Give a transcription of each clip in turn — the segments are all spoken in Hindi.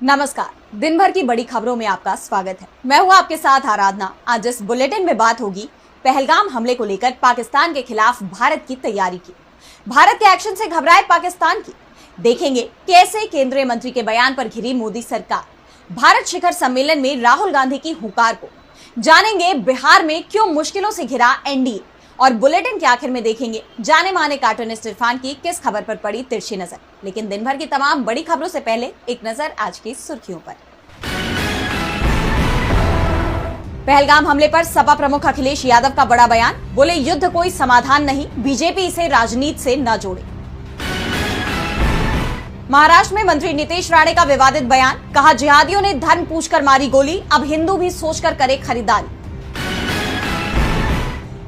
नमस्कार। दिन भर की बड़ी खबरों में आपका स्वागत है। मैं हूं आपके साथ आराधना। आज इस बुलेटिन में बात होगी पहलगाम हमले को लेकर पाकिस्तान के खिलाफ भारत की तैयारी की। भारत के एक्शन से घबराए पाकिस्तान की। देखेंगे कैसे केंद्रीय मंत्री के बयान पर घिरी मोदी सरकार। भारत शिखर सम्मेलन में राहुल गांधी की हुंकार को जानेंगे। बिहार में क्यों मुश्किलों से घिरा एनडीए। और बुलेटिन के आखिर में देखेंगे जाने माने कार्टूनिस्ट इरफान की किस खबर पर पड़ी तिरछी नजर। लेकिन दिन भर की तमाम बड़ी खबरों से पहले एक नजर आज की सुर्खियों पर। पहलगाम हमले पर सपा प्रमुख अखिलेश यादव का बड़ा बयान। बोले युद्ध कोई समाधान नहीं, बीजेपी इसे राजनीति से न जोड़े। महाराष्ट्र में मंत्री नीतीश राणे का विवादित बयान। कहा जिहादियों ने धर्म पूछकर मारी गोली, अब हिंदू भी सोचकर करे खरीदारी।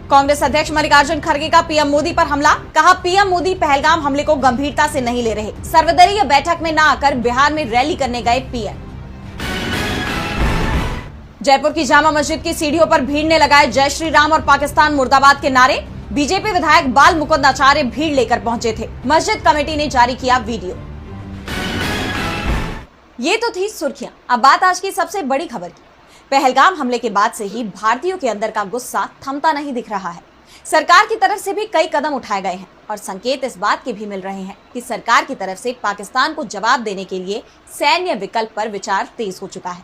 कांग्रेस अध्यक्ष मल्लिकार्जुन खड़गे का पीएम मोदी पर हमला। कहा पीएम मोदी पहलगाम हमले को गंभीरता से नहीं ले रहे। सर्वदलीय बैठक में न आकर बिहार में रैली करने गए पीएम। जयपुर की जामा मस्जिद की सीढ़ियों पर भीड़ ने लगाए जय श्री राम और पाकिस्तान मुर्दाबाद के नारे। बीजेपी विधायक बाल मुकुंद आचार्य भीड़ लेकर पहुंचे थे। मस्जिद कमेटी ने जारी किया वीडियो। ये तो थी सुर्खियां। अब बात आज की सबसे बड़ी खबर की। पहलगाम हमले के बाद से ही भारतीयों के अंदर का गुस्सा थमता नहीं दिख रहा है। सरकार की तरफ से भी कई कदम उठाए गए हैं और संकेत इस बात के भी मिल रहे हैं कि सरकार की तरफ से पाकिस्तान को जवाब देने के लिए सैन्य विकल्प पर विचार तेज हो चुका है।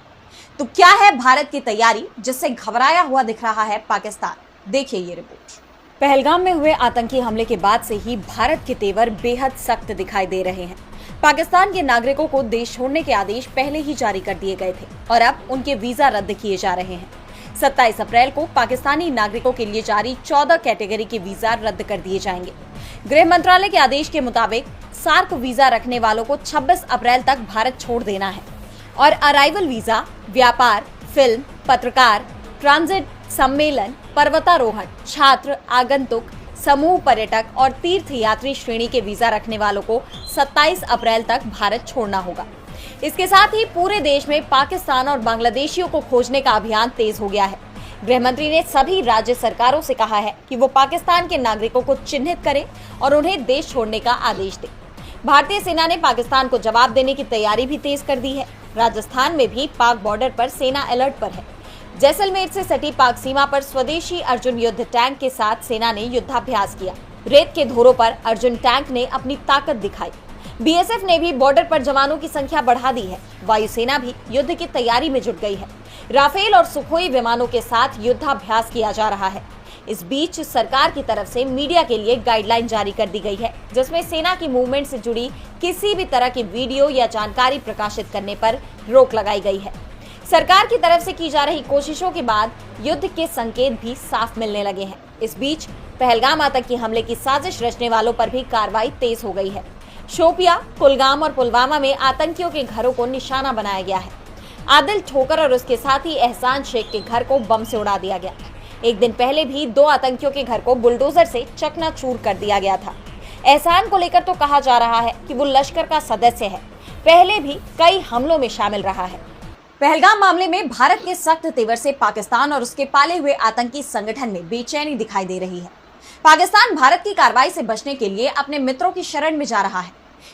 तो क्या है भारत की तैयारी जिससे घबराया हुआ दिख रहा है पाकिस्तान। देखिए ये रिपोर्ट। पहलगाम में हुए आतंकी हमले के बाद से ही भारत के तेवर बेहद सख्त दिखाई दे रहे हैं। पाकिस्तान के नागरिकों को देश छोड़ने के आदेश पहले ही जारी कर दिए गए थे और अब उनके वीजा रद्द किए जा रहे हैं। 27 अप्रैल को पाकिस्तानी नागरिकों के लिए जारी 14 कैटेगरी के वीजा रद्द कर दिए जाएंगे। गृह मंत्रालय के आदेश के मुताबिक सार्क वीजा रखने वालों को 26 अप्रैल तक भारत छोड़ देना है और अराइवल वीजा व्यापार, फिल्म, पत्रकार, ट्रांजिट, सम्मेलन, पर्वतारोहण, छात्र, आगंतुक, समूह पर्यटक और तीर्थ यात्री श्रेणी के वीजा रखने वालों को 27 अप्रैल तक भारत छोड़ना होगा। इसके साथ ही पूरे देश में पाकिस्तान और बांग्लादेशियों को खोजने का अभियान तेज हो गया है। गृह मंत्री ने सभी राज्य सरकारों से कहा है कि वो पाकिस्तान के नागरिकों को चिन्हित करें और उन्हें देश छोड़ने का आदेश दें। भारतीय सेना ने पाकिस्तान को जवाब देने की तैयारी भी तेज कर दी है। राजस्थान में भी पाक बॉर्डर पर सेना अलर्ट पर है। जैसलमेर से सटी पाक सीमा पर स्वदेशी अर्जुन युद्ध टैंक के साथ सेना ने युद्धाभ्यास किया। रेत के धोरों पर अर्जुन टैंक ने अपनी ताकत दिखाई। बीएसएफ ने भी बॉर्डर पर जवानों की संख्या बढ़ा दी है। वायुसेना भी युद्ध की तैयारी में जुट गई है। राफेल और सुखोई विमानों के साथ युद्धाभ्यास किया जा रहा है। इस बीच सरकार की तरफ से मीडिया के लिए गाइडलाइन जारी कर दी गई है, जिसमें सेना की मूवमेंट से जुड़ी किसी भी तरह की वीडियो या जानकारी प्रकाशित करने पर रोक लगाई गई है। सरकार की तरफ से की जा रही कोशिशों के बाद युद्ध के संकेत भी साफ मिलने लगे हैं। इस बीच पहलगाम आतंकी हमले की साजिश रचने वालों पर भी कार्रवाई तेज हो गई है। शोपिया, कुलगाम और पुलवामा में आतंकियों के घरों को निशाना बनाया गया है। आदिल ठोकर और उसके साथी एहसान शेख के घर को बम से उड़ा दिया गया। एक दिन पहले भी 2 आतंकियों के घर को बुलडोजर से चकनाचूर कर दिया गया था। एहसान को लेकर तो कहा जा रहा है कि वो लश्कर का सदस्य है, पहले भी कई हमलों में शामिल रहा है। पहलगाम मामले में भारत के सख्त तेवर से पाकिस्तान और उसके पाले हुए आतंकी संगठन में बेचैनी दिखाई दे रही है। पाकिस्तान भारत की कार्रवाई से बचने के लिए अपने मित्रों की शरण में जा रहा है।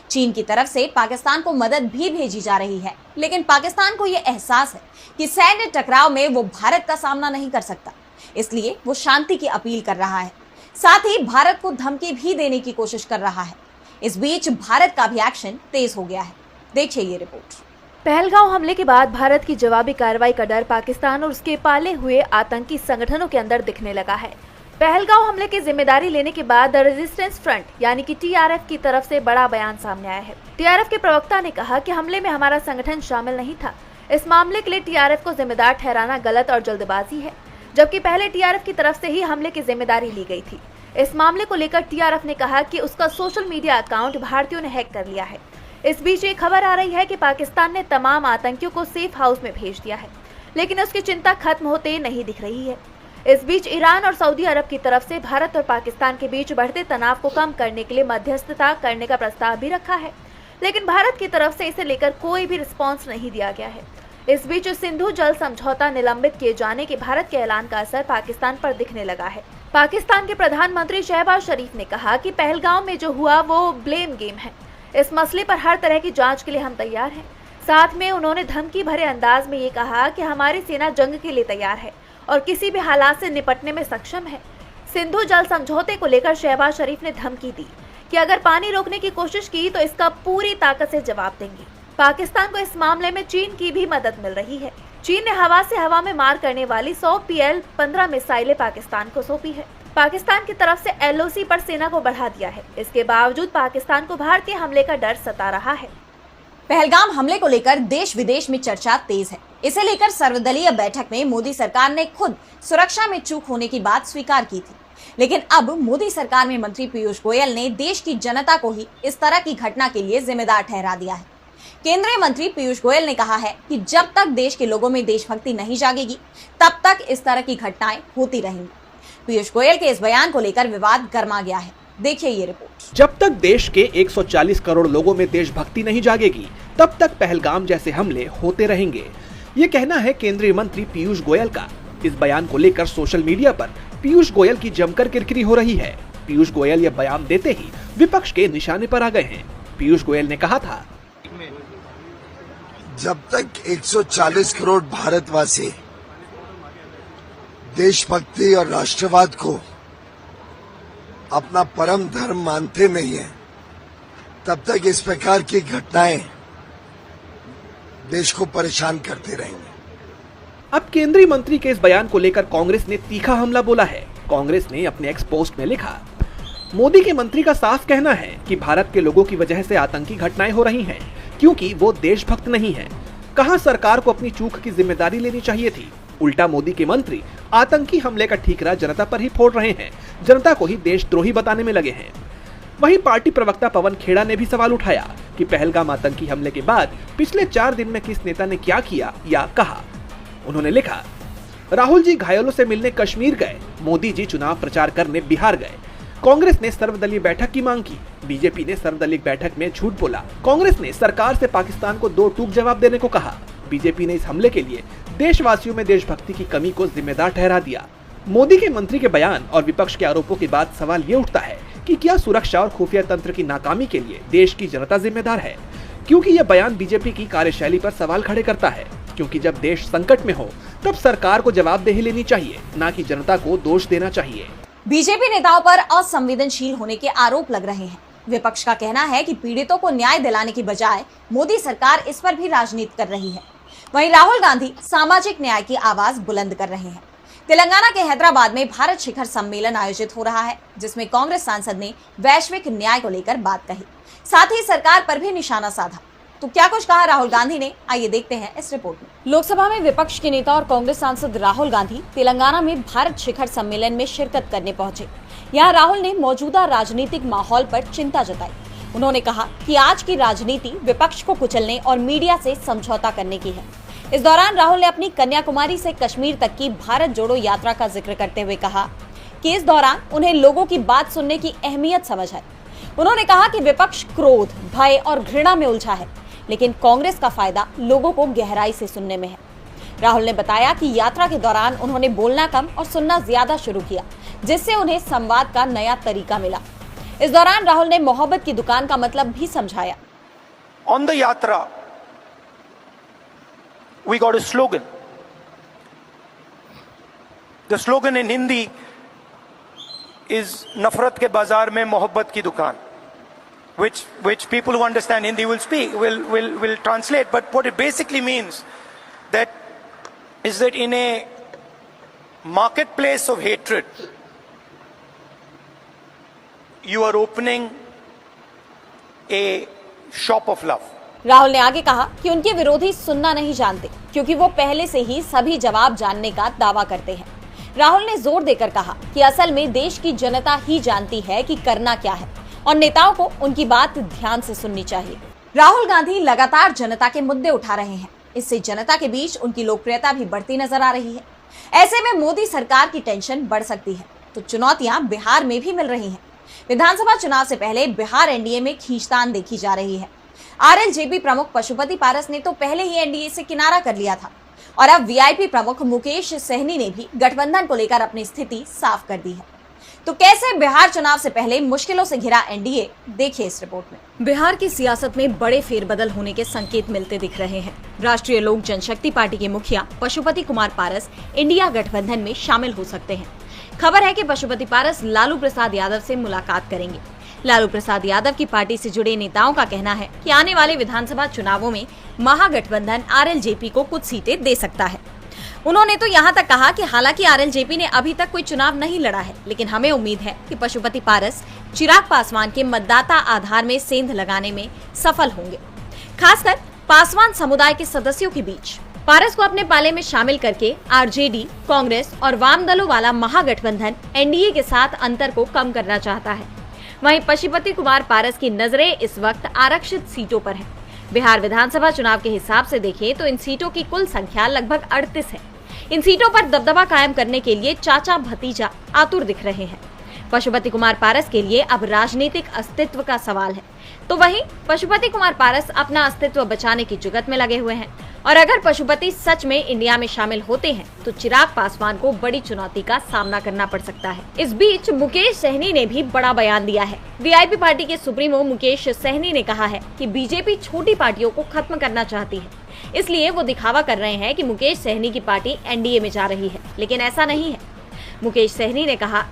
चीन की तरफ से पाकिस्तान को मदद भी भेजी जा रही है, लेकिन पाकिस्तान को यह एहसास है कि सैन्य टकराव में वो भारत का सामना नहीं कर सकता, इसलिए वो शांति की अपील कर रहा है। साथ ही भारत को धमकी भी देने की कोशिश कर रहा है। इस बीच भारत का भी एक्शन तेज हो गया है। देखिए ये रिपोर्ट। पहलगाम हमले के बाद भारत की जवाबी कार्रवाई का डर पाकिस्तान और उसके पाले हुए आतंकी संगठनों के अंदर दिखने लगा है। पहलगाम हमले की जिम्मेदारी लेने के बाद द रेजिस्टेंस फ्रंट यानी कि टीआरएफ की तरफ से बड़ा बयान सामने आया है। टीआरएफ के प्रवक्ता ने कहा कि हमले में हमारा संगठन शामिल नहीं था। इस मामले के लिए टीआरएफ को जिम्मेदार ठहराना गलत और जल्दबाजी है, जबकि पहले टीआरएफ की तरफ से ही हमले की जिम्मेदारी ली गई थी। इस मामले को लेकर टीआरएफ ने कहा कि उसका सोशल मीडिया अकाउंट भारतीयों ने हैक कर लिया है। इस बीच ये खबर आ रही है कि पाकिस्तान ने तमाम आतंकियों को सेफ हाउस में भेज दिया है, लेकिन उसकी चिंता खत्म होते नहीं दिख रही है। इस बीच ईरान और सऊदी अरब की तरफ से भारत और पाकिस्तान के बीच बढ़ते तनाव को कम करने के लिए मध्यस्थता करने का प्रस्ताव भी रखा है, लेकिन भारत की तरफ से इसे लेकर कोई भी रिस्पॉन्स नहीं दिया गया है। इस बीच सिंधु जल समझौता निलंबित किए जाने के भारत के ऐलान का असर पाकिस्तान पर दिखने लगा है। पाकिस्तान के प्रधानमंत्री शहबाज शरीफ ने कहा कि पहलगाम में जो हुआ वो ब्लेम गेम है। इस मसले पर हर तरह की जांच के लिए हम तैयार हैं। साथ में उन्होंने धमकी भरे अंदाज में ये कहा कि हमारी सेना जंग के लिए तैयार है और किसी भी हालात से निपटने में सक्षम है। सिंधु जल समझौते को लेकर शहबाज शरीफ ने धमकी दी कि अगर पानी रोकने की कोशिश की तो इसका पूरी ताकत से जवाब देंगे। पाकिस्तान को इस मामले में चीन की भी मदद मिल रही है। चीन ने हवा से हवा में मार करने वाली 100 PL-15 मिसाइलें पाकिस्तान को सौंपी है। पाकिस्तान की तरफ से LOC पर सेना को बढ़ा दिया है। इसके बावजूद पाकिस्तान को भारतीय हमले का डर सता रहा है। पहलगाम हमले को लेकर देश विदेश में चर्चा तेज है। इसे लेकर सर्वदलीय बैठक में मोदी सरकार ने खुद सुरक्षा में चूक होने की बात स्वीकार की थी, लेकिन अब मोदी सरकार में मंत्री पीयूष गोयल ने देश की जनता को ही इस तरह की घटना के लिए जिम्मेदार ठहरा दिया है। केंद्रीय मंत्री पीयूष गोयल ने कहा है कि जब तक देश के लोगों में देशभक्ति नहीं जागेगी तब तक इस तरह की घटनाएं होती रहेंगी। पीयूष गोयल के इस बयान को लेकर विवाद गर्मा गया है। देखिए ये रिपोर्ट। जब तक देश के 140 करोड़ लोगों में देशभक्ति नहीं जागेगी तब तक पहलगाम जैसे हमले होते रहेंगे, ये कहना है केंद्रीय मंत्री पीयूष गोयल का। इस बयान को लेकर सोशल मीडिया पर पीयूष गोयल की जमकर किरकिरी हो रही है। पीयूष गोयल यह बयान देते ही विपक्ष के निशाने पर आ गए हैं। पीयूष गोयल ने कहा था, जब तक 140 करोड़ भारतवासी देशभक्ति और राष्ट्रवाद को अपना परम धर्म मानते नहीं है, तब तक इस प्रकार की घटनाएं देश को परेशान करते रहेंगे। अब केंद्रीय मंत्री के इस बयान को लेकर कांग्रेस ने तीखा हमला बोला है। कांग्रेस ने अपने एक्स पोस्ट में लिखा, मोदी के मंत्री का साफ कहना है कि भारत के लोगों की वजह से आतंकी घटनाएं हो रही हैं, क्योंकि वो देशभक्त नहीं है। कहां सरकार को अपनी चूक की जिम्मेदारी लेनी चाहिए थी। उल्टा मोदी के मंत्री आतंकी हमले का ठीकरा जनता पर ही फोड़ रहे हैं, जनता को ही देशद्रोही बताने में लगे हैं। वहीं पार्टी प्रवक्ता पवन खेड़ा ने भी सवाल उठाया कि पहलगाम आतंकी हमले के बाद पिछले 4 दिन में किस नेता ने क्या किया या कहा। उन्होंने लिखा, राहुल जी घायलों से मिलने कश्मीर गए, मोदी जी चुनाव प्रचार करने बिहार गए। कांग्रेस ने सर्वदलीय बैठक की मांग की, बीजेपी ने सर्वदलीय बैठक में झूठ बोला। कांग्रेस ने सरकार से पाकिस्तान को 2 टूक जवाब देने को कहा। बीजेपी ने इस हमले के लिए देशवासियों में देशभक्ति की कमी को जिम्मेदार ठहरा दिया। मोदी के मंत्री के बयान और विपक्ष के आरोपों के बाद सवाल ये उठता है कि क्या सुरक्षा और खुफिया तंत्र की नाकामी के लिए देश की जनता जिम्मेदार है, क्योंकि यह बयान बीजेपी की कार्यशैली पर सवाल खड़े करता है। क्योंकि जब देश संकट में हो तब सरकार को जवाबदेही लेनी चाहिए, न कि जनता को दोष देना चाहिए। बीजेपी नेताओं पर असंवेदनशील होने के आरोप लग रहे हैं। विपक्ष का कहना है कि पीड़ितों को न्याय दिलाने की बजाय मोदी सरकार इस पर भी राजनीति कर रही है। वहीं राहुल गांधी सामाजिक न्याय की आवाज बुलंद कर रहे हैं। तेलंगाना के हैदराबाद में भारत शिखर सम्मेलन आयोजित हो रहा है, जिसमें कांग्रेस सांसद ने वैश्विक न्याय को लेकर बात कही, साथ ही सरकार पर भी निशाना साधा। तो क्या कुछ कहा राहुल गांधी ने, आइए देखते हैं इस रिपोर्ट में। लोकसभा में विपक्ष के नेता और कांग्रेस सांसद राहुल गांधी तेलंगाना में भारत शिखर सम्मेलन में शिरकत करने पहुंचे। यहां राहुल ने मौजूदा राजनीतिक माहौल पर चिंता जताई। उन्होंने कहा कि आज की राजनीति विपक्ष को कुचलने और मीडिया से समझौता करने की है। इस दौरान राहुल ने अपनी कन्याकुमारी से कश्मीर तक की भारत जोड़ो यात्रा का जिक्र करते हुए कहा कि इस दौरान उन्हें लोगों की बात सुनने की अहमियत समझ है। उन्होंने कहा कि विपक्ष क्रोध, भय और घृणा में उलझा है, लेकिन कांग्रेस का फायदा लोगों को गहराई से सुनने में है। राहुल ने बताया कि यात्रा के दौरान उन्होंने बोलना कम और सुनना ज्यादा शुरू किया, जिससे उन्हें संवाद का नया तरीका मिला। इस दौरान राहुल ने मोहब्बत की दुकान का मतलब भी समझाया। On the yatra, we got a slogan. The slogan in Hindi is "नफरत के बाजार में मोहब्बत की दुकान," which people who understand Hindi will speak, will translate. But what it basically means is that in a marketplace of hatred, you are opening a shop of love. Rahul ने आगे कहा कि उनके विरोधी सुनना नहीं जानते, क्योंकि वो पहले से ही सभी जवाब जानने का दावा करते हैं। राहुल ने जोर देकर कहा कि असल में देश की जनता ही जानती है कि करना क्या है और नेताओं को उनकी बात ध्यान से सुननी चाहिए। राहुल गांधी लगातार जनता के मुद्दे उठा रहे हैं, इससे जनता के बीच उनकी लोकप्रियता भी बढ़ती नजर आ रही है। ऐसे में मोदी सरकार की टेंशन बढ़ सकती है, तो चुनौतियां बिहार में भी मिल रही हैं। विधानसभा चुनाव से पहले बिहार एनडीए में खींचतान देखी जा रही है। आरएलजेपी प्रमुख पशुपति पारस ने तो पहले ही एनडीए से किनारा कर लिया था और अब वीआईपी प्रमुख मुकेश सहनी ने भी गठबंधन को लेकर अपनी स्थिति साफ कर दी है। तो कैसे बिहार चुनाव से पहले मुश्किलों से घिरा एनडीए, देखिए इस रिपोर्ट में। बिहार की सियासत में बड़े फेरबदल होने के संकेत मिलते दिख रहे हैं। राष्ट्रीय लोक जनशक्ति पार्टी के मुखिया पशुपति कुमार पारस इंडिया गठबंधन में शामिल हो सकते हैं। खबर है कि पशुपति पारस लालू प्रसाद यादव से मुलाकात करेंगे। लालू प्रसाद यादव की पार्टी से जुड़े नेताओं का कहना है कि आने वाले विधानसभा चुनावों में महागठबंधन आरएलजेपी को कुछ सीटें दे सकता है। उन्होंने तो यहाँ तक कहा कि हालांकि आरएलजेपी ने अभी तक कोई चुनाव नहीं लड़ा है, लेकिन हमें उम्मीद है कि पशुपति पारस चिराग पासवान के मतदाता आधार में सेंध लगाने में सफल होंगे, खासकर पासवान समुदाय के सदस्यों के बीच। पारस को अपने पाले में शामिल करके आरजेडी, कांग्रेस और वाम दलों वाला महागठबंधन एनडीए के साथ अंतर को कम करना चाहता है। वहीं पशुपति कुमार पारस की नजरें इस वक्त आरक्षित सीटों पर है। बिहार विधानसभा चुनाव के हिसाब से देखें तो इन सीटों की कुल संख्या लगभग 38 है। इन सीटों पर दबदबा कायम करने के लिए चाचा भतीजा आतुर दिख रहे हैं। पशुपति कुमार पारस के लिए अब राजनीतिक अस्तित्व का सवाल है, तो वहीं पशुपति कुमार पारस अपना अस्तित्व बचाने की जुगत में लगे हुए हैं। और अगर पशुपति सच में इंडिया में शामिल होते हैं तो चिराग पासवान को बड़ी चुनौती का सामना करना पड़ सकता है। इस बीच मुकेश सहनी ने भी बड़ा बयान दिया है। वीआईपी पार्टी के सुप्रीमो मुकेश सहनी ने कहा है कि बीजेपी छोटी पार्टियों को खत्म करना चाहती है, इसलिए वो दिखावा कर रहे हैं कि मुकेश सहनी की पार्टी एनडीए में जा रही है, लेकिन ऐसा नहीं है। मुकेश सहनी ने कहा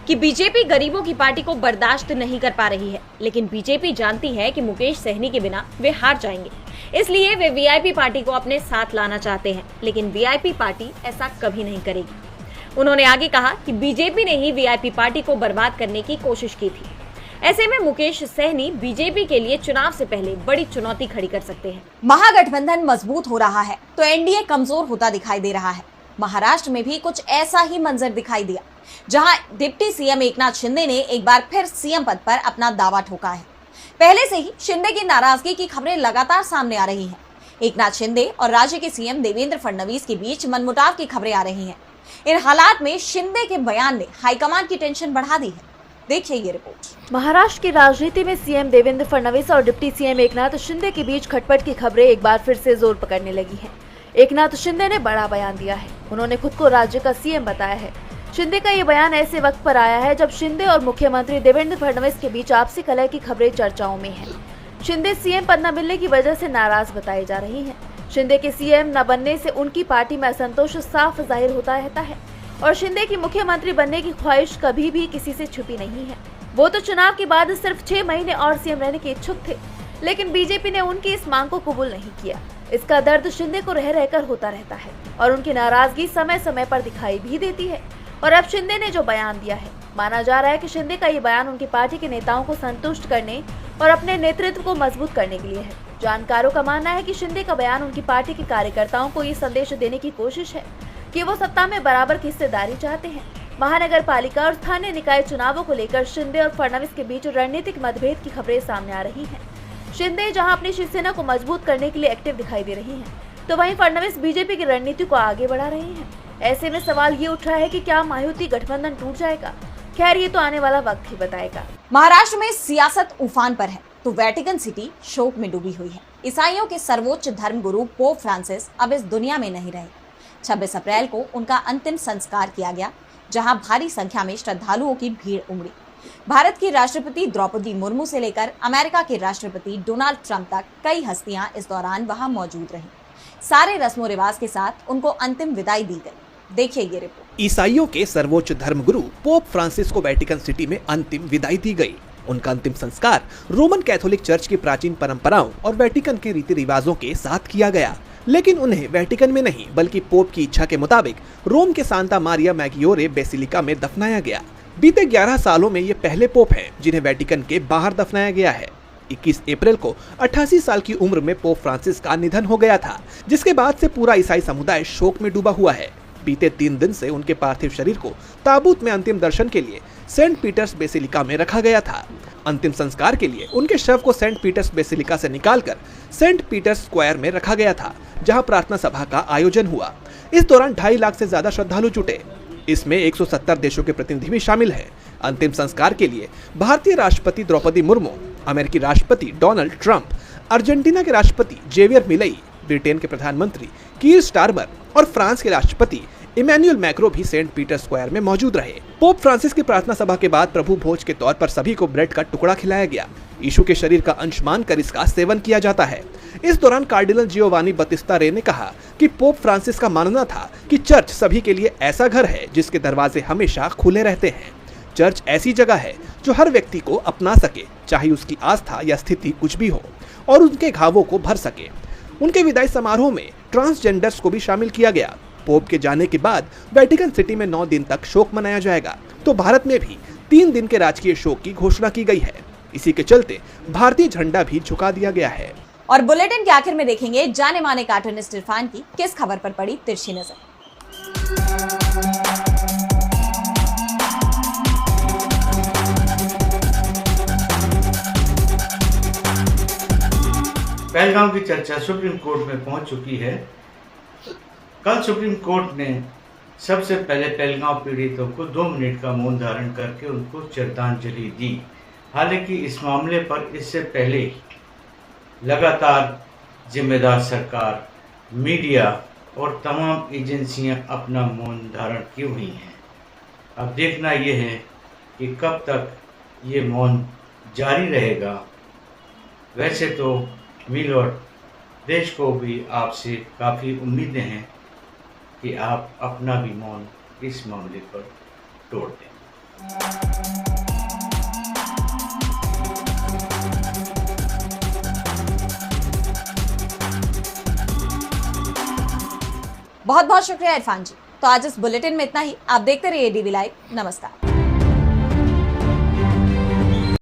कि बीजेपी गरीबों की पार्टी को बर्दाश्त नहीं कर पा रही है, लेकिन बीजेपी जानती है कि मुकेश सहनी के बिना वे हार जाएंगे, इसलिए वे वीआईपी पार्टी को अपने साथ लाना चाहते हैं, लेकिन वीआईपी पार्टी ऐसा कभी नहीं करेगी। उन्होंने आगे कहा कि बीजेपी ने ही वीआईपी पार्टी को बर्बाद करने की कोशिश की थी। ऐसे में मुकेश सहनी बीजेपी के लिए चुनाव से पहले बड़ी चुनौती खड़ी कर सकते हैं। महागठबंधन मजबूत हो रहा है तो एनडीए कमजोर होता दिखाई दे रहा है। महाराष्ट्र में भी कुछ ऐसा ही मंजर दिखाई दिया, जहां डिप्टी सीएम एकनाथ शिंदे ने एक बार फिर सीएम पद पर अपना दावा ठोका है। पहले से ही शिंदे की नाराजगी की खबरें लगातार सामने आ रही हैं। एकनाथ शिंदे और राज्य के सीएम देवेंद्र फडणवीस के बीच मनमुटाव की खबरें आ रही हैं। इन हालात में शिंदे के बयान ने हाईकमान की टेंशन बढ़ा दी है। देखिए ये रिपोर्ट। महाराष्ट्र की राजनीति में सीएम देवेंद्र फडणवीस और डिप्टी सीएम एकनाथ शिंदे के बीच खटपट की खबरें एक बार फिर से जोर पकड़ने लगी हैं। एकनाथ शिंदे ने बड़ा बयान दिया है। उन्होंने खुद को राज्य का सीएम बताया है। शिंदे का ये बयान ऐसे वक्त पर आया है जब शिंदे और मुख्यमंत्री देवेंद्र फडणवीस के बीच आपसी कलह की खबरें चर्चाओं में हैं। शिंदे सीएम पद न मिलने की वजह से नाराज बताई जा रही हैं। शिंदे के सीएम न बनने से उनकी पार्टी में असंतोष साफ जाहिर होता रहता है और शिंदे की मुख्यमंत्री बनने की ख्वाहिश कभी भी किसी से छुपी नहीं है। वो तो चुनाव के बाद सिर्फ 6 महीने और सीएम रहने के इच्छुक थे, लेकिन बीजेपी ने उनकी इस मांग को कबूल नहीं किया। इसका दर्द शिंदे को रह रहकर होता रहता है और उनकी नाराजगी समय समय पर दिखाई भी देती है। और अब शिंदे ने जो बयान दिया है, माना जा रहा है कि शिंदे का ये बयान उनकी पार्टी के नेताओं को संतुष्ट करने और अपने नेतृत्व को मजबूत करने के लिए है। जानकारों का मानना है कि शिंदे का बयान उनकी पार्टी के कार्यकर्ताओं को ये संदेश देने की कोशिश है कि वो सत्ता में बराबर की हिस्सेदारी चाहते हैं। महानगर पालिका और स्थानीय निकाय चुनावों को लेकर शिंदे और फडणवीस के बीच रणनीतिक मतभेद की खबरें सामने आ रही हैं। शिंदे जहां अपनी शिवसेना को मजबूत करने के लिए एक्टिव दिखाई दे रही हैं, तो वहीं फडणवीस बीजेपी की रणनीति को आगे बढ़ा रहे हैं। ऐसे में सवाल ये उठ रहा है कि क्या महायुति गठबंधन टूट जाएगा? खैर, ये तो आने वाला वक्त ही बताएगा। महाराष्ट्र में सियासत उफान पर है तो वेटिकन सिटी शोक में डूबी हुई है। ईसाइयों के सर्वोच्च धर्मगुरु पोप फ्रांसिस अब इस दुनिया में नहीं रहे। 26 अप्रैल को उनका अंतिम संस्कार किया गया, जहां भारी संख्या में श्रद्धालुओं की भीड़ उमड़ी। भारत की राष्ट्रपति द्रौपदी मुर्मू से लेकर अमेरिका के राष्ट्रपति डोनाल्ड ट्रंप तक कई हस्तियां इस दौरान वहां मौजूद रहीं। सारे रस्मो रिवाज के साथ उनको अंतिम विदाई दी गई। देखिए ये रिपोर्ट। ईसाइयों के सर्वोच्च धर्मगुरु पोप फ्रांसिस को वेटिकन सिटी में अंतिम विदाई दी गई। उनका अंतिम संस्कार रोमन कैथोलिक चर्च की प्राचीन परंपराओं और वेटिकन के रीति रिवाजों के साथ किया गया, लेकिन उन्हें वेटिकन में नहीं बल्कि पोप की इच्छा के मुताबिक रोम के सांता मारिया मैग्योरे बेसिलिका में दफनाया गया। बीते 11 सालों में ये पहले पोप हैं जिन्हें वेटिकन के बाहर दफनाया गया है। 21 अप्रैल को 88 साल की उम्र में पोप फ्रांसिस का निधन हो गया था, जिसके बाद से पूरा ईसाई समुदाय शोक में डूबा हुआ है। बीते 3 दिन से उनके पार्थिव शरीर को ताबूत में अंतिम दर्शन के लिए सेंट पीटर्स बेसिलिका में रखा गया था। अंतिम संस्कार के लिए उनके शव को सेंट पीटर्स बेसिलिका से निकालकर सेंट पीटर्स स्क्वायर में रखा गया था, जहां प्रार्थना सभा का आयोजन हुआ। इस दौरान 2.5 लाख से ज्यादा श्रद्धालु जुटे। इसमें 170 देशों के प्रतिनिधि भी शामिल हैं। अंतिम संस्कार के लिए भारतीय राष्ट्रपति द्रौपदी मुर्मू, अमेरिकी राष्ट्रपति डोनाल्ड ट्रंप, अर्जेंटीना के राष्ट्रपति जेवियर मिलई, ब्रिटेन के प्रधानमंत्री कीर स्टारमर और फ्रांस के राष्ट्रपति इमैनुअल मैक्रो भी सेंट पीटर स्क्वायर में मौजूद रहे। पोप फ्रांसिस की प्रार्थना सभा के बाद प्रभु भोज के तौर पर सभी को ब्रेड का टुकड़ा खिलाया गया। यीशु के शरीर का अंश मानकर इसका सेवन किया जाता है। इस दौरान कार्डिनल जियोवानी बतिस्ता रे ने कहा कि पोप फ्रांसिस का मानना था कि चर्च सभी के लिए ऐसा घर है जिसके दरवाजे हमेशा खुले रहते हैं। चर्च ऐसी जगह है जो हर व्यक्ति को अपना सके, चाहे उसकी आस्था या स्थिति कुछ भी हो, और उनके घावों को भर सके। उनके विदाई समारोह में ट्रांसजेंडर्स को भी शामिल किया गया। पोप के जाने के बाद वेटिकन सिटी में 9 दिन तक शोक मनाया जाएगा, तो भारत में भी 3 दिन के राजकीय शोक की घोषणा की गई है। इसी के चलते भारतीय झंडा भी झुका दिया गया है। और बुलेटिन के आखिर में देखेंगे जाने माने कार्टूनिस्ट इरफान की किस खबर पर पड़ी तिरछी नजर। पहलगाम की चर्चा सुप्रीम कोर्ट में पहुंच चुकी है। कल सुप्रीम कोर्ट ने सबसे पहले पहलगाम पीड़ितों को 2 मिनट का मौन धारण करके उनको श्रद्धांजलि दी। हालांकि इस मामले पर इससे पहले लगातार जिम्मेदार सरकार, मीडिया और तमाम एजेंसियां अपना मौन धारण की हुई हैं। अब देखना यह है कि कब तक ये मौन जारी रहेगा। वैसे तो मिलोड देश को भी आपसे काफ़ी उम्मीदें हैं कि आप अपना भी मौन इस मामले पर तोड़ दें। बहुत बहुत शुक्रिया इरफान जी। तो आज इस बुलेटिन में इतना ही। आप देखते रहिए डीवी लाइव। नमस्कार।